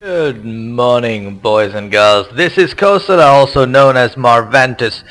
Good morning, boys and girls. This is Kosala, also known as Marventus,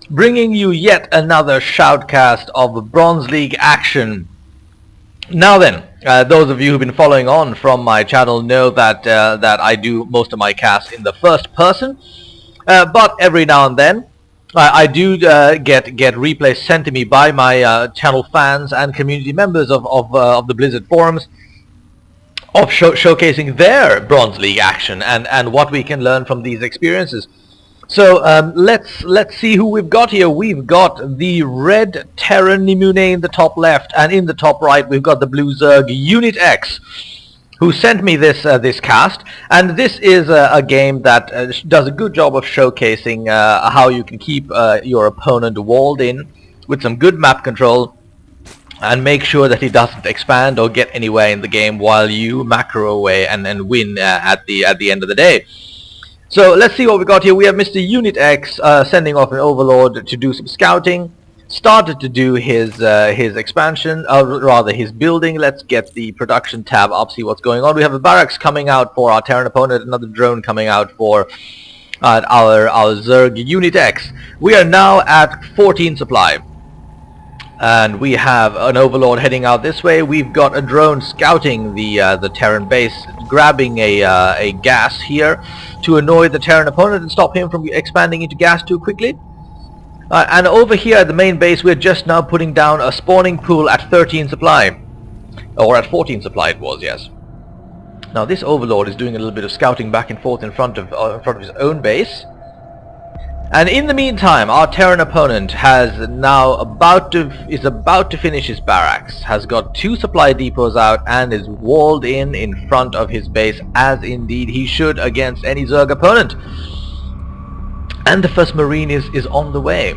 bringing you yet another shoutcast of Bronze League action. Now then, those of you who've been following on from my channel know that I do most of my casts in the first person, but every now and then I do get replays sent to me by my channel fans and community members of the Blizzard forums, of showcasing their Bronze League action and what we can learn from these experiences. So let's see who we've got here. We've got the red Terran Nimune in the top left, and in the top right we've got the blue Zerg Unit X, who sent me this cast. And this is a game that does a good job of showcasing how you can keep your opponent walled in with some good map control, and make sure that he doesn't expand or get anywhere in the game while you macro away and win at the end of the day. So let's see what we got here. We have Mr. Unit X sending off an Overlord to do some scouting. Started to do his expansion, or rather his building. Let's get the production tab up, see what's going on. We have a barracks coming out for our Terran opponent, another drone coming out for our Zerg Unit X. We are now at 14 supply. And we have an Overlord heading out this way. We've got a drone scouting the Terran base, grabbing a gas here to annoy the Terran opponent and stop him from expanding into gas too quickly. And over here at the main base, we're just now putting down a spawning pool at 13 supply. Or at 14 supply it was, yes. Now this Overlord is doing a little bit of scouting back and forth in front of his own base. And in the meantime, our Terran opponent is about to finish his barracks, has got 2 supply depots out, and is walled in front of his base, as indeed he should against any Zerg opponent. And the first Marine is on the way.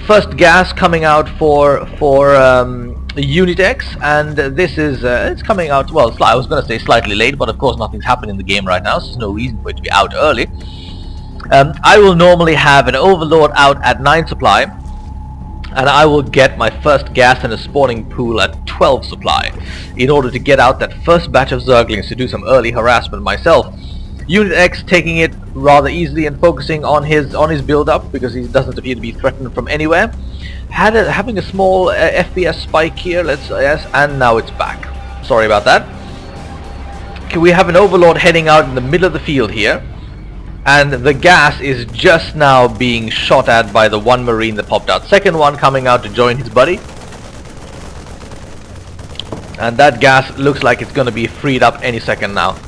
First gas coming out for Unit X, and this is it's coming out, well, I was going to say slightly late, but of course nothing's happened in the game right now, so there's no reason for it to be out early. I will normally have an Overlord out at 9 supply, and I will get my first gas in a spawning pool at 12 supply in order to get out that first batch of Zerglings to do some early harassment myself. Unit X taking it rather easily and focusing on his build-up, because he doesn't appear to be threatened from anywhere. Having a small FPS spike here, and now it's back. Sorry about that. Okay, we have an Overlord heading out in the middle of the field here. And the gas is just now being shot at by the one Marine that popped out. Second one coming out to join his buddy. And that gas looks like it's going to be freed up any second now.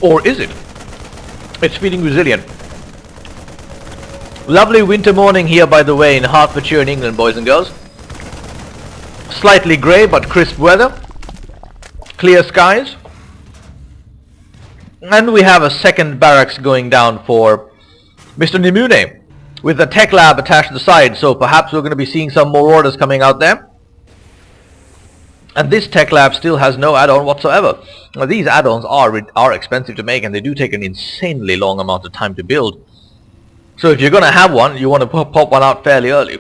Or is it? It's feeling resilient. Lovely winter morning here, by the way, in Hertfordshire in England, boys and girls. Slightly grey but crisp weather. Clear skies, and we have a second barracks going down for Mr. Nimune with a tech lab attached to the side, so perhaps we're going to be seeing some more orders coming out there. And this tech lab still has no add-on whatsoever. Now, these add-ons are expensive to make, and they do take an insanely long amount of time to build. So if you're going to have one, you want to pop one out fairly early.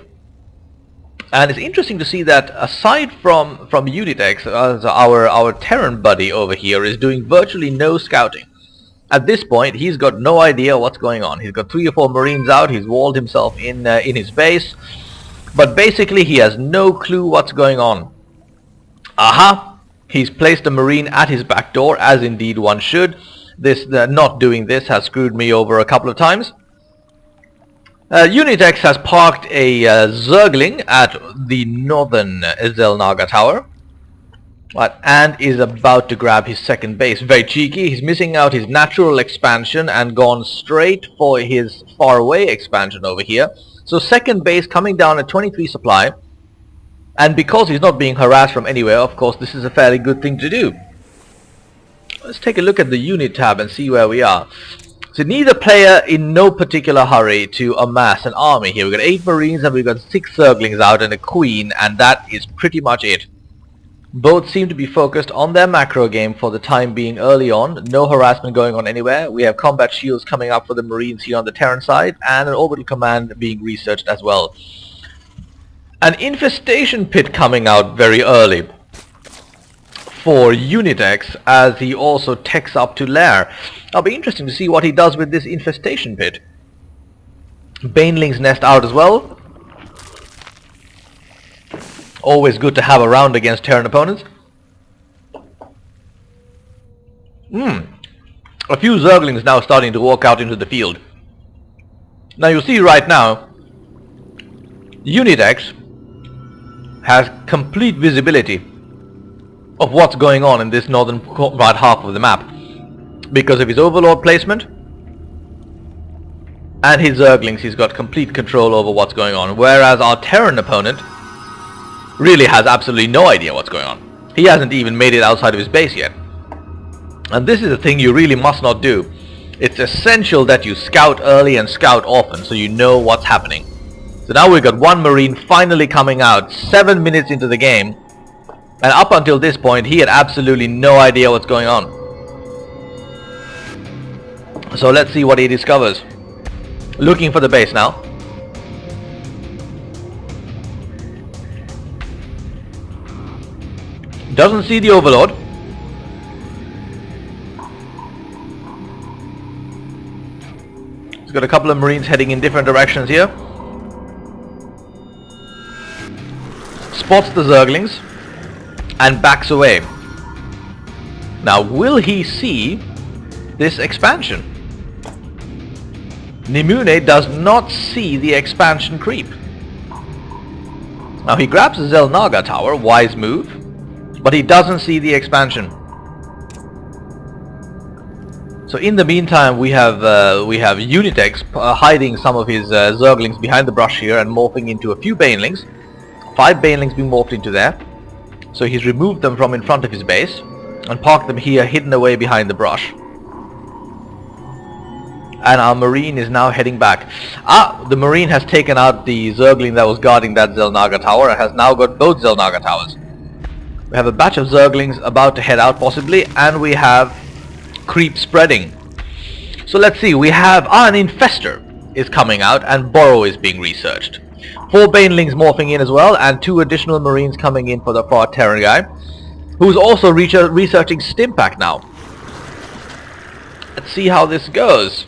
And it's interesting to see that aside from Unit X, our Terran buddy over here is doing virtually no scouting. At this point, he's got no idea what's going on. He's got 3 or 4 Marines out. He's walled himself in his base, but basically he has no clue what's going on. Aha! He's placed a Marine at his back door, as indeed one should. This not doing this has screwed me over a couple of times. Unit X has parked a Zergling at the northern Zelnaga tower, and is about to grab his second base. Very cheeky. He's missing out his natural expansion and gone straight for his faraway expansion over here. So second base coming down at 23 supply, and because he's not being harassed from anywhere, of course this is a fairly good thing to do. Let's take a look at the unit tab and see where we are. So neither player in no particular hurry to amass an army here. We've got 8 Marines and we've got 6 Zerglings out and a Queen, and that is pretty much it. Both seem to be focused on their macro game for the time being early on. No harassment going on anywhere. We have combat shields coming up for the Marines here on the Terran side, and an orbital command being researched as well. An infestation pit coming out very early. for Unitex as he also techs up to lair. It'll be interesting to see what he does with this infestation pit. Banelings nest out as well. Always good to have around against Terran opponents. A few zerglings now starting to walk out into the field. Now you see right now, Unitex has complete visibility of what's going on in this northern right half of the map because of his overlord placement and his zerglings. He's got complete control over what's going on, whereas our Terran opponent really has absolutely no idea what's going on. He hasn't even made it outside of his base yet. And this is a thing you really must not do. It's essential that you scout early and scout often so you know what's happening. So now we've got one Marine finally coming out 7 minutes into the game, and up until this point he had absolutely no idea what's going on. So let's see what he discovers. Looking for the base now. Doesn't see the overlord. He's got a couple of Marines heading in different directions here. Spots the zerglings and backs away. Now will he see this expansion? Nimune does not see the expansion creep. Now he grabs a Zelnaga tower, wise move, but he doesn't see the expansion. So in the meantime we have Unitex hiding some of his zerglings behind the brush here and morphing into a few banelings. 5 banelings being morphed into there. So he's removed them from in front of his base and parked them here hidden away behind the brush. And our Marine is now heading back. The Marine has taken out the Zergling that was guarding that Zelnaga tower and has now got both Zelnaga towers. We have a batch of Zerglings about to head out possibly, and we have creep spreading. So let's see, we have an Infestor is coming out and Borrow is being researched. 4 Banelings morphing in as well, and 2 additional Marines coming in for our Terran guy, who's also researching Stimpack now. Let's see how this goes.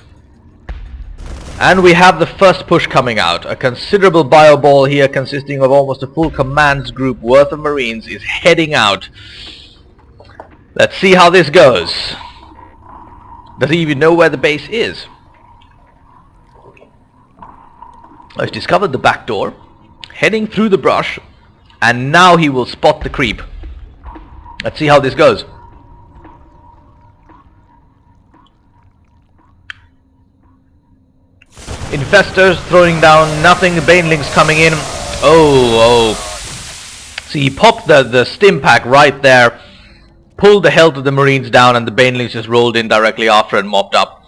And we have the first push coming out. A considerable bio ball here consisting of almost a full commands group worth of Marines is heading out. Let's see how this goes. Does he even know where the base is? He's discovered the back door, heading through the brush, and now he will spot the creep. Let's see how this goes. Infestors throwing down nothing, Banelings coming in. Oh. See, he popped the stim pack right there, pulled the health of the Marines down, and the Banelings just rolled in directly after and mopped up.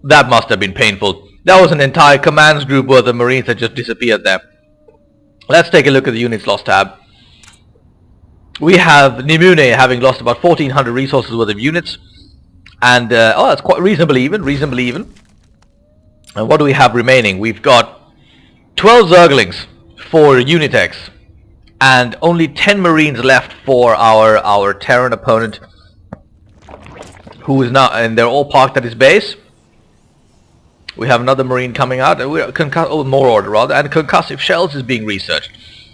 That must have been painful. That was an entire commands group worth of Marines that just disappeared there. Let's take a look at the units lost tab. We have Nimune having lost about 1400 resources worth of units. And, that's quite reasonably even. And what do we have remaining? We've got 12 Zerglings for Unitex and only 10 Marines left for our Terran opponent, who is now, and they're all parked at his base. We have another Marine coming out, and more order rather, and concussive shells is being researched.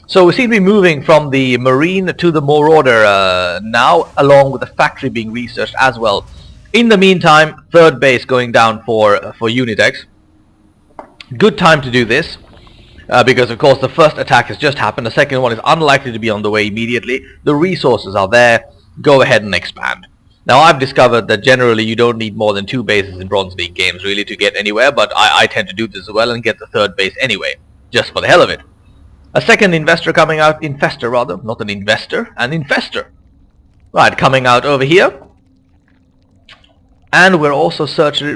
So we seem to be moving from the Marine to the Marauder now, along with the factory being researched as well. In the meantime, third base going down for Unitex. Good time to do this, because of course the first attack has just happened, the second one is unlikely to be on the way immediately. The resources are there, go ahead and expand. Now I've discovered that generally you don't need more than 2 bases in Bronze League games really to get anywhere, but I tend to do this as well and get the third base anyway, just for the hell of it. A second investor coming out, Infestor rather, not an investor, an Infestor. Right, coming out over here. And we're also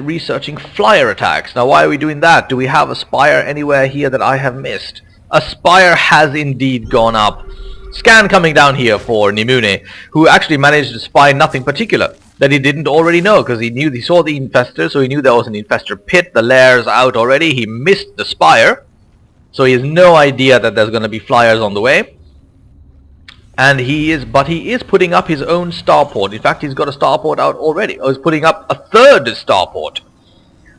researching flyer attacks. Now why are we doing that? Do we have a spire anywhere here that I have missed? A spire has indeed gone up. Scan coming down here for Nimune, who actually managed to spy nothing particular that he didn't already know, because he saw the Infestor, so he knew there was an Infestor pit, the lair's out already, he missed the spire, so he has no idea that there's going to be flyers on the way. And he is putting up his own starport. In fact, he's got a starport out already. Or he's putting up a third starport.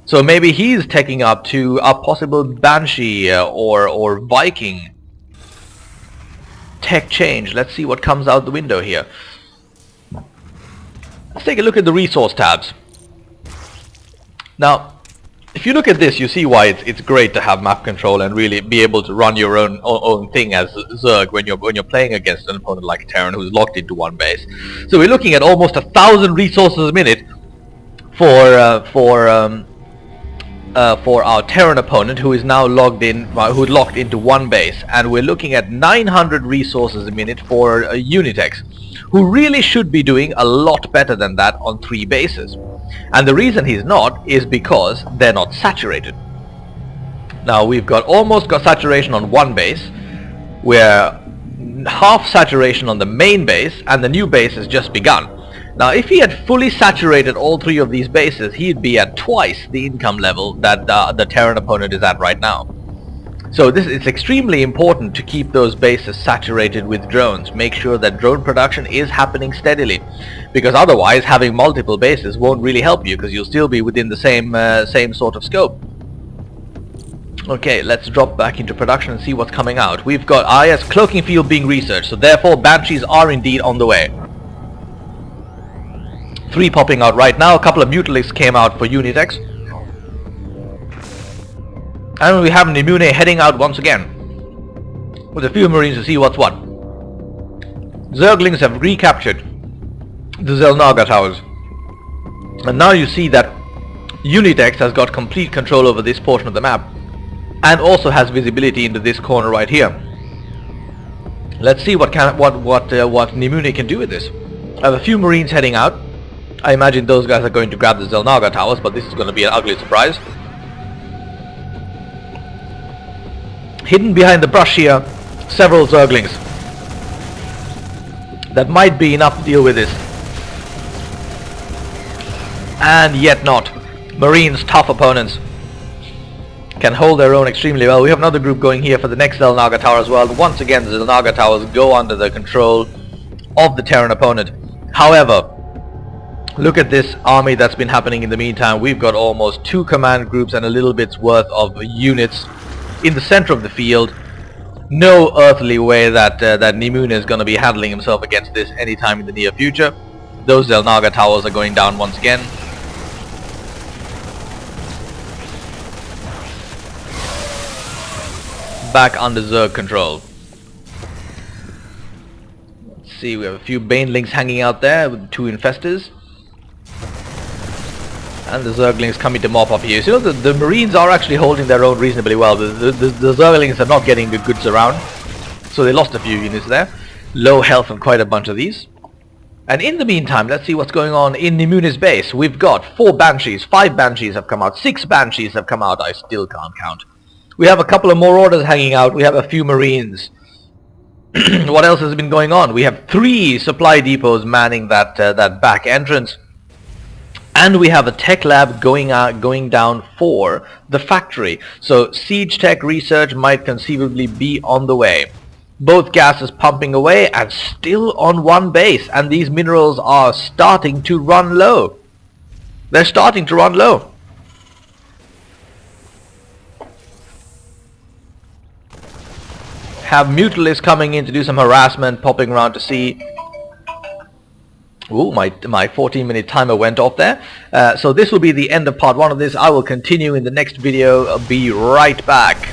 So maybe he's taking up to a possible Banshee or Viking tech change. Let's see what comes out the window here. Let's take a look at the resource tabs. Now, if you look at this, you see why it's great to have map control and really be able to run your own thing as Zerg when you're playing against an opponent like Terran who's locked into one base. So we're looking at almost 1,000 resources a minute for our Terran opponent, who is now locked into one base, and we're looking at 900 resources a minute for Unitex, who really should be doing a lot better than that on 3 bases. And the reason he's not is because they're not saturated. Now we've almost got saturation on one base, we're half saturation on the main base, and the new base has just begun. Now if he had fully saturated all 3 of these bases, he'd be at twice the income level that the Terran opponent is at right now. So it's extremely important to keep those bases saturated with drones. Make sure that drone production is happening steadily, because otherwise having multiple bases won't really help you, because you'll still be within the same sort of scope. Okay, let's drop back into production and see what's coming out. We've got IS cloaking field being researched, so therefore Banshees are indeed on the way. 3 popping out right now. A couple of Mutilisks came out for Unitex. And we have Nimune heading out once again with a few Marines to see what's what. Zerglings have recaptured the Zelnaga towers. And now you see that Unitex has got complete control over this portion of the map, and also has visibility into this corner right here. Let's see what Nimune can do with this. I have a few Marines heading out. I imagine those guys are going to grab the Zelnaga towers, but this is going to be an ugly surprise. Hidden behind the brush here, several Zerglings. That might be enough to deal with this. And yet not. Marines, tough opponents, can hold their own extremely well. We have another group going here for the next Zelnaga tower as well. Once again, the Zelnaga towers go under the control of the Terran opponent. However, look at this army that's been happening in the meantime. We've got almost 2 command groups and a little bit's worth of units in the center of the field. No earthly way that Nimune is going to be handling himself against this anytime in the near future. Those Zelnaga towers are going down once again. Back under Zerg control. Let's see, we have a few Banelings hanging out there with 2 Infestors. And the Zerglings coming to mop up here. So the Marines are actually holding their own reasonably well. The Zerglings are not getting the goods around, so they lost a few units there. Low health on quite a bunch of these. And in the meantime, let's see what's going on in Nimune's base. We've got 4 Banshees, 5 Banshees have come out, 6 Banshees have come out. I still can't count. We have a couple of more orders hanging out. We have a few Marines. What else has been going on? We have 3 supply depots manning that back entrance. And we have a tech lab going down for the factory. So siege tech research might conceivably be on the way. Both gases pumping away and still on one base. And these minerals are starting to run low. They're starting to run low. Have Mutilisks coming in to do some harassment, popping around to see. Ooh, my 14-minute timer went off there. So this will be the end of part 1 of this. I will continue in the next video. I'll be right back.